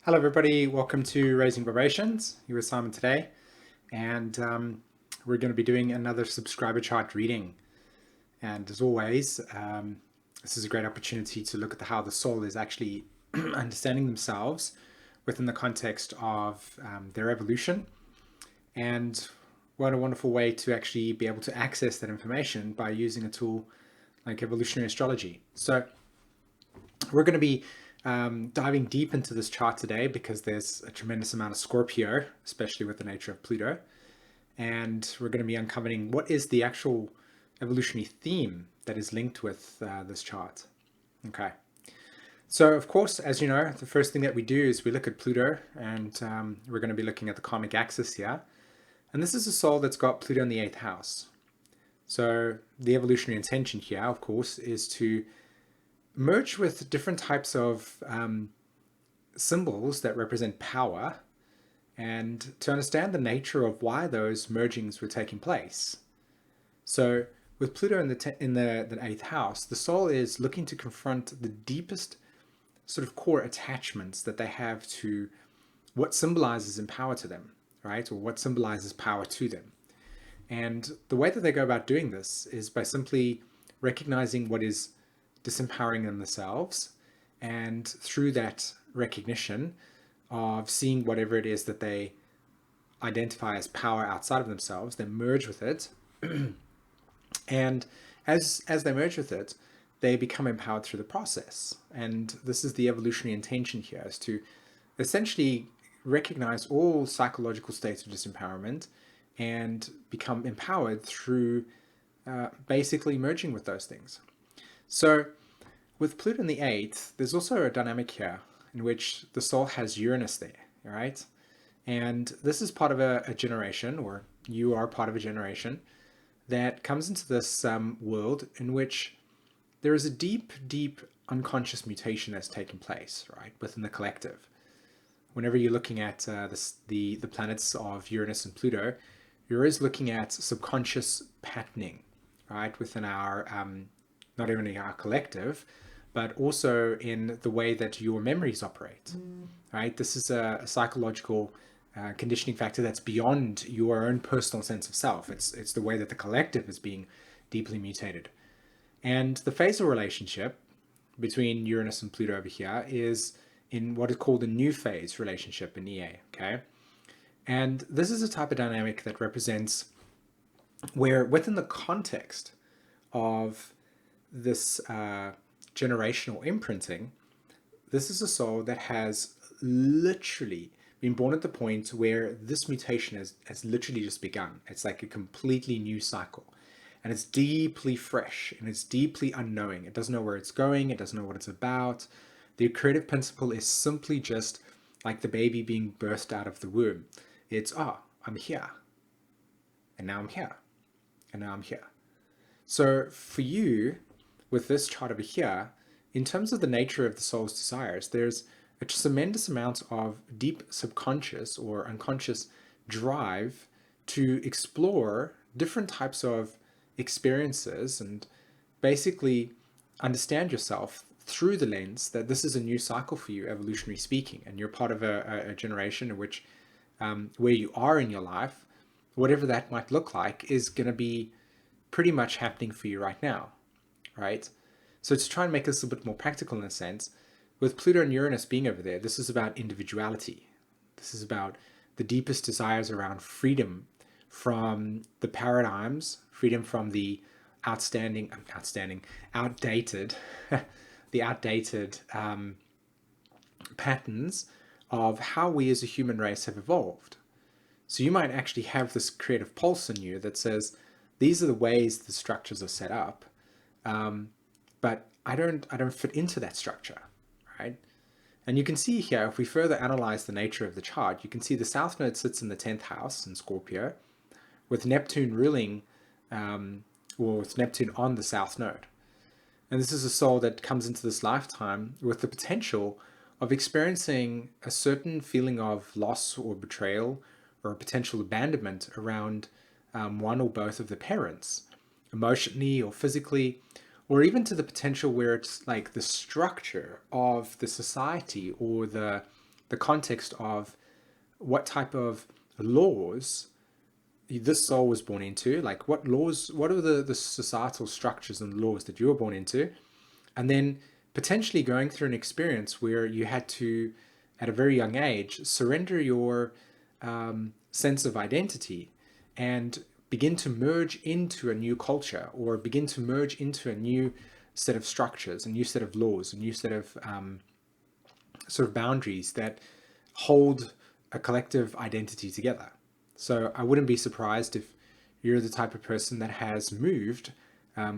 Hello everybody, welcome to Raising Vibrations. You with Simon today, and we're going to be doing another subscriber chart reading. And as always, this is a great opportunity to look at how the soul is actually understanding themselves within the context of their evolution. And what a wonderful way to actually be able to access that information by using a tool like Evolutionary Astrology. So we're going to be diving deep into this chart today because there's a tremendous amount of Scorpio, especially with the nature of Pluto. And we're going to be uncovering what is the actual evolutionary theme that is linked with this chart. Okay. So, of course, as you know, the first thing that we do is we look at Pluto, and we're going to be looking at the karmic axis here. And this is a soul that's got Pluto in the 8th house. So the evolutionary intention here, of course, is to merge with different types of symbols that represent power and to understand the nature of why those mergings were taking place. So with Pluto in the 8th house, the soul is looking to confront the deepest sort of core attachments that they have to what symbolizes in power to them, right? Or what symbolizes power to them. And the way that they go about doing this is by simply recognizing what is disempowering in themselves, and through that recognition of seeing whatever it is that they identify as power outside of themselves, they merge with it. And as they merge with it, they become empowered through the process. And this is the evolutionary intention here, is to essentially recognize all psychological states of disempowerment and become empowered through basically merging with those things. So with Pluto in the 8th, there's also a dynamic here in which the soul has Uranus there, right? And this is part of a generation, or you are part of a generation, that comes into this world in which there is a deep, deep unconscious mutation that's taken place, right, within the collective. Whenever you're looking at the planets of Uranus and Pluto, you're always looking at subconscious patterning, right, within our not only our collective, but also in the way that your memories operate, right? This is a psychological conditioning factor that's beyond your own personal sense of self. It's the way that the collective is being deeply mutated. And the phasal relationship between Uranus and Pluto over here is in what is called a new phase relationship in EA, okay? And this is a type of dynamic that represents where within the context of this generational imprinting, this is a soul that has literally been born at the point where this mutation has literally just begun. It's like a completely new cycle. And it's deeply fresh and it's deeply unknowing. It doesn't know where it's going. It doesn't know what it's about. The creative principle is simply just like the baby being burst out of the womb. It's, I'm here. And now I'm here. And now I'm here. So for you, with this chart over here, in terms of the nature of the soul's desires, there's a tremendous amount of deep subconscious or unconscious drive to explore different types of experiences and basically understand yourself through the lens that this is a new cycle for you, evolutionary speaking, and you're part of a generation in which where you are in your life, whatever that might look like, is going to be pretty much happening for you right now, right? So to try and make this a bit more practical in a sense, with Pluto and Uranus being over there, this is about individuality. This is about the deepest desires around freedom from the paradigms, freedom from the outdated, the outdated patterns of how we as a human race have evolved. So you might actually have this creative pulse in you that says, these are the ways the structures are set up, but I don't fit into that structure, right? And you can see here, if we further analyze the nature of the chart, you can see the South Node sits in the 10th house in Scorpio, with Neptune ruling, or with Neptune on the South Node. And this is a soul that comes into this lifetime with the potential of experiencing a certain feeling of loss or betrayal or a potential abandonment around one or both of the parents, emotionally or physically, or even to the potential where it's like the structure of the society or the the context of what type of laws this soul was born into, like what laws, what are the societal structures and laws that you were born into, and then potentially going through an experience where you had to, at a very young age, surrender your sense of identity and begin to merge into a new culture, or begin to merge into a new set of structures, a new set of laws, a new set of sort of boundaries that hold a collective identity together. So I wouldn't be surprised if you're the type of person that has moved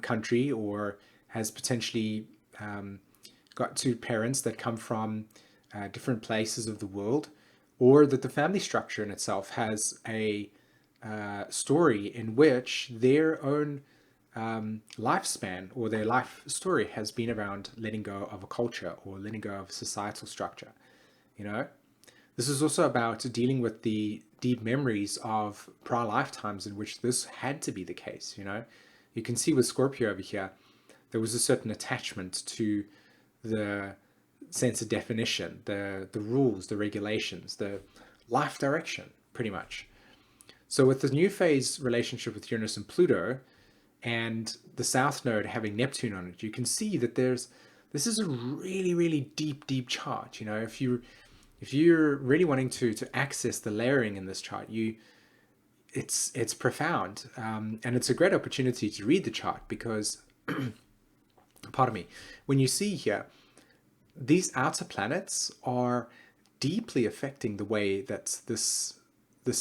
country, or has potentially got two parents that come from different places of the world, or that the family structure in itself has a story in which their own lifespan or their life story has been around letting go of a culture or letting go of societal structure. You know, this is also about dealing with the deep memories of prior lifetimes in which this had to be the case. You know, you can see with Scorpio over here, there was a certain attachment to the sense of definition, the rules, the regulations, the life direction, pretty much. So with the new phase relationship with Uranus and Pluto, and the South Node having Neptune on it, you can see that this is a really, really deep chart. You know, if you're really wanting to access the layering in this chart, it's profound, and it's a great opportunity to read the chart because, pardon me, when you see here, these outer planets are deeply affecting the way that this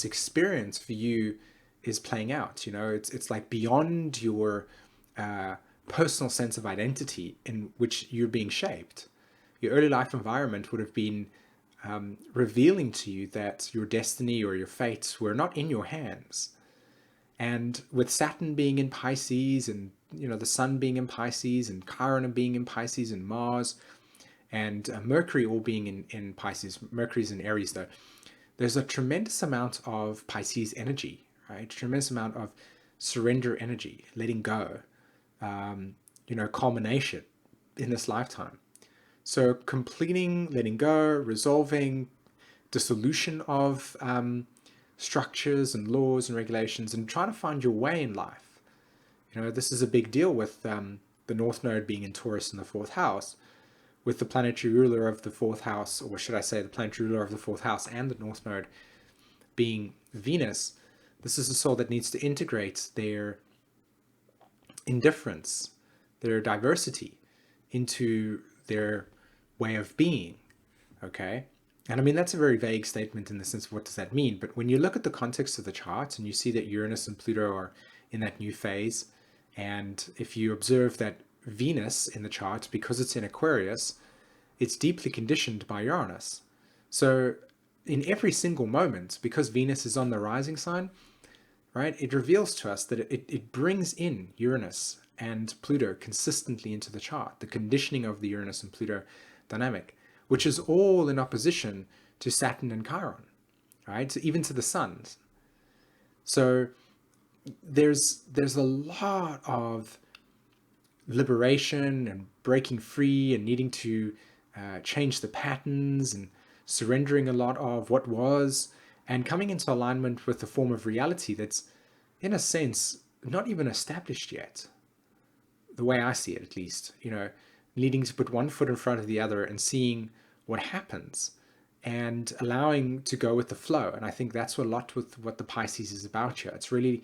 experience for you is playing out. You know, it's like beyond your personal sense of identity in which you're being shaped. Your early life environment would have been revealing to you that your destiny or your fates were not in your hands. And with Saturn being in Pisces, and you know, the Sun being in Pisces, and Chiron being in Pisces, and Mars and Mercury all being in Pisces. Mercury's in Aries though. There's a tremendous amount of Pisces energy, right? Tremendous amount of surrender energy, letting go, you know, culmination in this lifetime. So completing, letting go, resolving, dissolution of structures and laws and regulations, and trying to find your way in life. You know, this is a big deal with the North Node being in Taurus in the fourth house, with the planetary ruler of the fourth house, or should I say the planetary ruler of the fourth house and the North Node being Venus. This is a soul that needs to integrate their indifference, their diversity into their way of being, okay? And I mean, that's a very vague statement in the sense of what does that mean? But when you look at the context of the chart and you see that Uranus and Pluto are in that new phase, and if you observe that Venus in the chart, because it's in Aquarius, it's deeply conditioned by Uranus. So in every single moment, because Venus is on the rising sign, right, it reveals to us that it brings in Uranus and Pluto consistently into the chart, the conditioning of the Uranus and Pluto dynamic, which is all in opposition to Saturn and Chiron, right? So even to the Sun. So there's a lot of liberation and breaking free and needing to change the patterns and surrendering a lot of what was, and coming into alignment with a form of reality that's, in a sense, not even established yet, the way I see it at least. You know, needing to put one foot in front of the other and seeing what happens and allowing to go with the flow. And I think that's a lot with what the Pisces is about here. It's really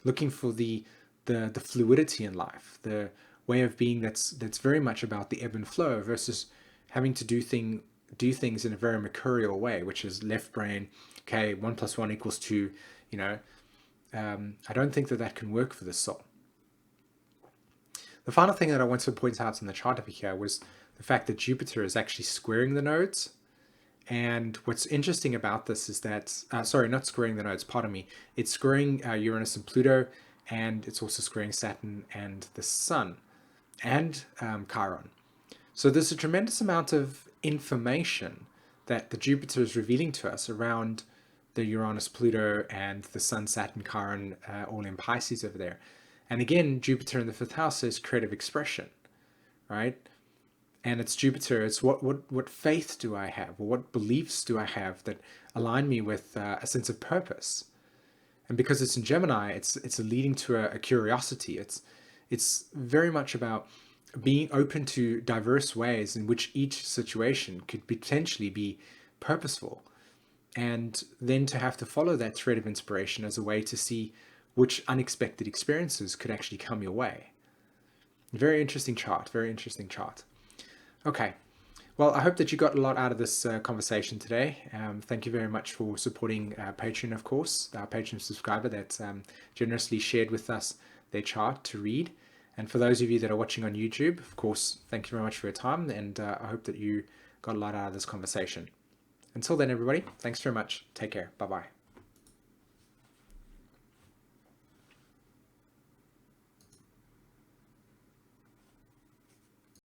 looking for the fluidity in life, the way of being that's very much about the ebb and flow versus having to do things in a very mercurial way, which is left brain. Okay, 1 + 1 = 2. You know, I don't think that can work for this soul. The final thing that I want to point out in the chart over here was the fact that Jupiter is actually squaring the nodes. And what's interesting about this is that, sorry, not squaring the nodes, pardon me. It's squaring Uranus and Pluto, and it's also squaring Saturn and the Sun and Chiron. So there's a tremendous amount of information that the Jupiter is revealing to us around the Uranus, Pluto, and the Sun, Saturn, Chiron, all in Pisces over there. And again, Jupiter in the fifth house is creative expression, right? And it's Jupiter. It's what faith do I have, or what beliefs do I have that align me with a sense of purpose. And because it's in Gemini, it's leading to a curiosity. It's very much about being open to diverse ways in which each situation could potentially be purposeful, and then to have to follow that thread of inspiration as a way to see which unexpected experiences could actually come your way. Very interesting chart. Very interesting chart. Okay. Well, I hope that you got a lot out of this conversation today. Thank you very much for supporting Patreon, of course, our Patreon subscriber that generously shared with us their chart to read. And for those of you that are watching on YouTube, of course, thank you very much for your time. And I hope that you got a lot out of this conversation. Until then, everybody, thanks very much. Take care. Bye-bye.